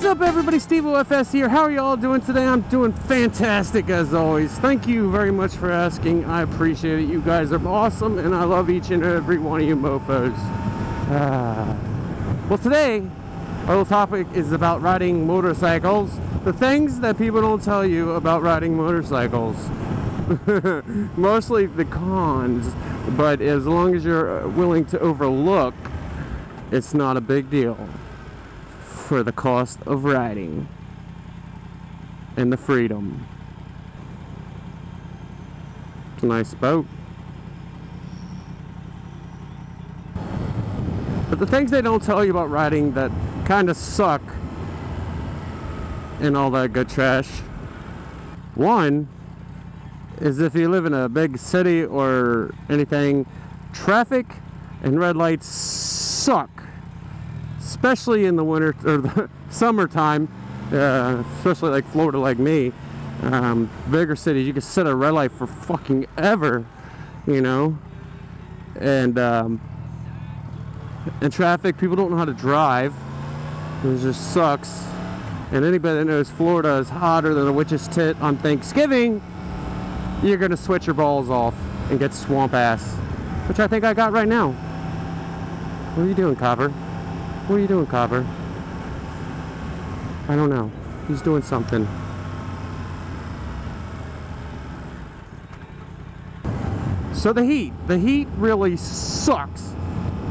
What's up, everybody? StevoFS here. How are you all doing today? I'm doing fantastic as always. Thank you very much for asking. I appreciate it. You guys are awesome, and I love each and every one of you mofos. Well, today our little topic is about riding motorcycles. The things that people don't tell you about riding motorcycles. Mostly the cons, but as long as you're willing to overlook, it's not a big deal. For the cost of riding and the freedom. It's a nice boat. But the things they don't tell you about riding that kind of suck and all that good trash. One is if you live in a big city or anything, traffic and red lights suck. Especially in the winter or the summertime, especially like Florida, like me, bigger cities, you can sit at a red light for fucking ever, you know. And traffic, people don't know how to drive. It just sucks. And anybody that knows Florida is hotter than a witch's tit on Thanksgiving, you're gonna sweat your balls off and get swamp ass, which I think I got right now. What are you doing, Copper? What are you doing, Copper? I don't know. He's doing something. So the heat really sucks,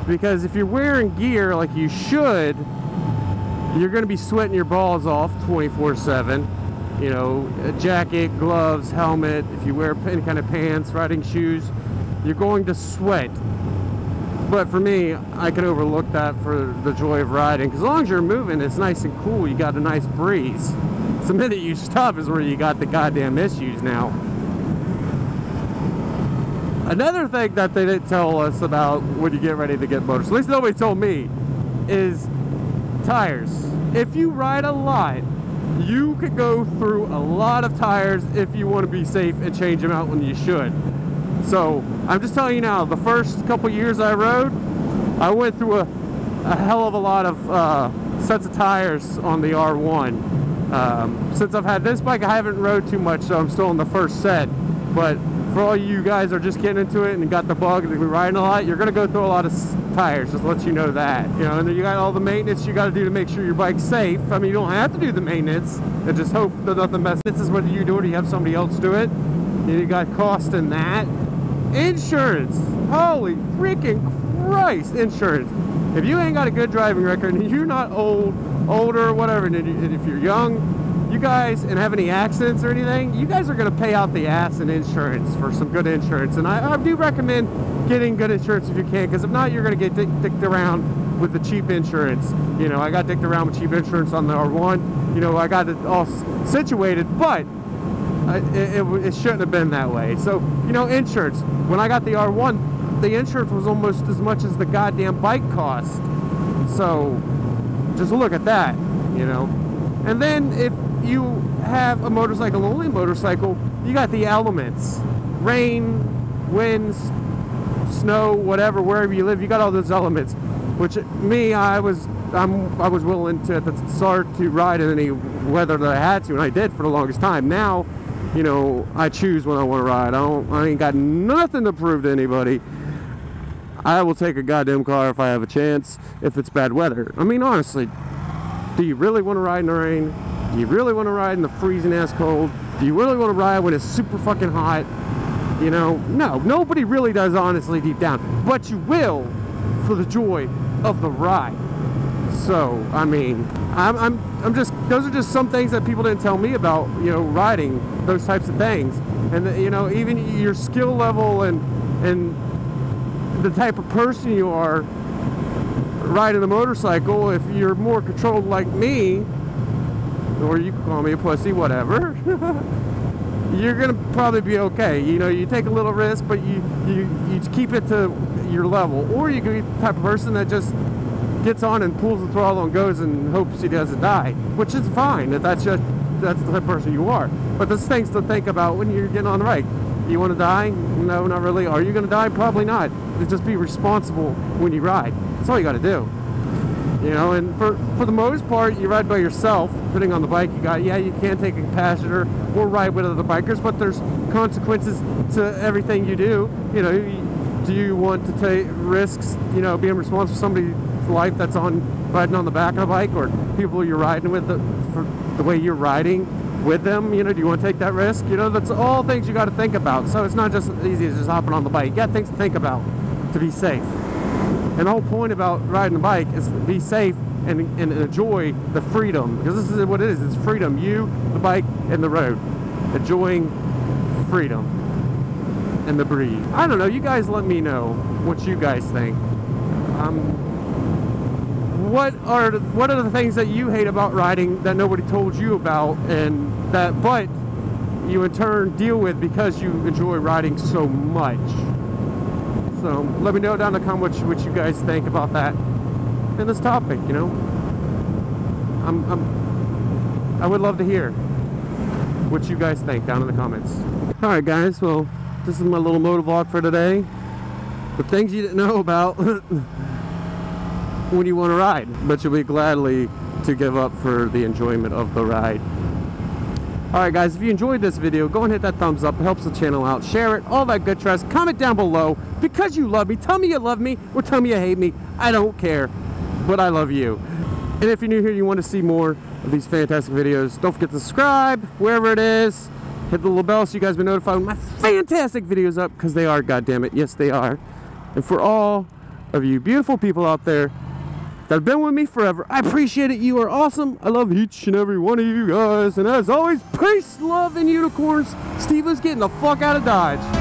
because if you're wearing gear like you should, you're going to be sweating your balls off 24/7. You know, a jacket, gloves, helmet. If you wear any kind of pants, riding shoes, you're going to sweat. But for me, I can overlook that for the joy of riding. Because as long as you're moving, it's nice and cool. You got a nice breeze. It's the minute you stop is where you got the goddamn issues now. Another thing that they didn't tell us about when you get ready to get motors, at least nobody told me, is tires. If you ride a lot, you could go through a lot of tires if you want to be safe and change them out when you should. So I'm just telling you now, the first couple years I rode, I went through a hell of a lot of sets of tires on the R1. Since I've had this bike, I haven't rode too much, so I'm still in the first set. But for all you guys that are just getting into it and got the bug and be riding a lot, you're going to go through a lot of tires, just to let you know that. You know, and then you got all the maintenance you got to do to make sure your bike's safe. I mean, you don't have to do the maintenance, and just hope that nothing messes. This is whether you do it or you have somebody else do it. You got cost in that. Insurance, holy freaking Christ, insurance. If you ain't got a good driving record and you're not older or whatever, and if you're young, you guys, and have any accidents or anything, you guys are going to pay out the ass in insurance for some good insurance. And I do recommend getting good insurance if you can, because if not, you're going to get dicked around with the cheap insurance. You know, I got dicked around with cheap insurance on the R1. You know, I got it all situated, but it shouldn't have been that way. So, you know, insurance. When I got the R1, the insurance was almost as much as the goddamn bike cost. So, just look at that, you know. And then if you have a motorcycle, only motorcycle, you got the elements. Rain, winds, snow, whatever, wherever you live, you got all those elements. Which, me, I was willing to, at the start, to ride in any weather that I had to, and I did for the longest time. Now, you know, I choose when I want to ride. I ain't got nothing to prove to anybody. I will take a goddamn car if I have a chance, if it's bad weather. I mean, honestly, do you really want to ride in the rain? Do you really want to ride in the freezing ass cold? Do you really want to ride when it's super fucking hot? You know, no, nobody really does, honestly, deep down. But you will for the joy of the ride. So, I mean, I'm just, those are just some things that people didn't tell me about, you know, riding, those types of things. And, you know, even your skill level and the type of person you are riding a motorcycle, if you're more controlled like me, or you can call me a pussy, whatever, you're gonna probably be okay. You know, you take a little risk, but you keep it to your level. Or you can be the type of person that just gets on and pulls the throttle and goes and hopes he doesn't die, which is fine if that's the type of person you are. But there's things to think about when you're getting on the bike. You want to die? No, not really. Are you going to die? Probably not. Just be responsible when you ride. That's all you got to do. You know, and for the most part, you ride by yourself. Putting on the bike, you can take a passenger or ride with other bikers, but there's consequences to everything you do. You know, do you want to take risks, you know, being responsible for somebody's life that's riding on the back of the bike, or people you're riding with, for the way you're riding with them? You know, do you want to take that risk? You know, that's all things you got to think about. So it's not just easy as just hopping on the bike. You got things to think about to be safe. And the whole point about riding a bike is to be safe and enjoy the freedom, because this is what it is. It's freedom. You, the bike, and the road. Enjoying freedom and the breeze. I don't know. You guys let me know what you guys think. What are the things that you hate about riding that nobody told you about, and but you in turn deal with because you enjoy riding so much? So let me know down in the comments what you guys think about that in this topic. You know, I would love to hear what you guys think down in the comments. All right, guys. Well, this is my little MotoVlog for today. The things you didn't know about when you want to ride, but you'll be gladly to give up for the enjoyment of the ride. Alright guys, if you enjoyed this video, go and hit that thumbs up. It helps the channel out. Share it, all that good trash. Comment down below because you love me. Tell me you love me or tell me you hate me. I don't care, but I love you. And if you're new here, you want to see more of these fantastic videos, don't forget to subscribe wherever it is. Hit the little bell so you guys be notified when my fantastic videos up, because they are, goddammit. Yes, they are. And for all of you beautiful people out there that have been with me forever, I appreciate it. You are awesome. I love each and every one of you guys. And as always, peace, love, and unicorns. Stevo's getting the fuck out of Dodge.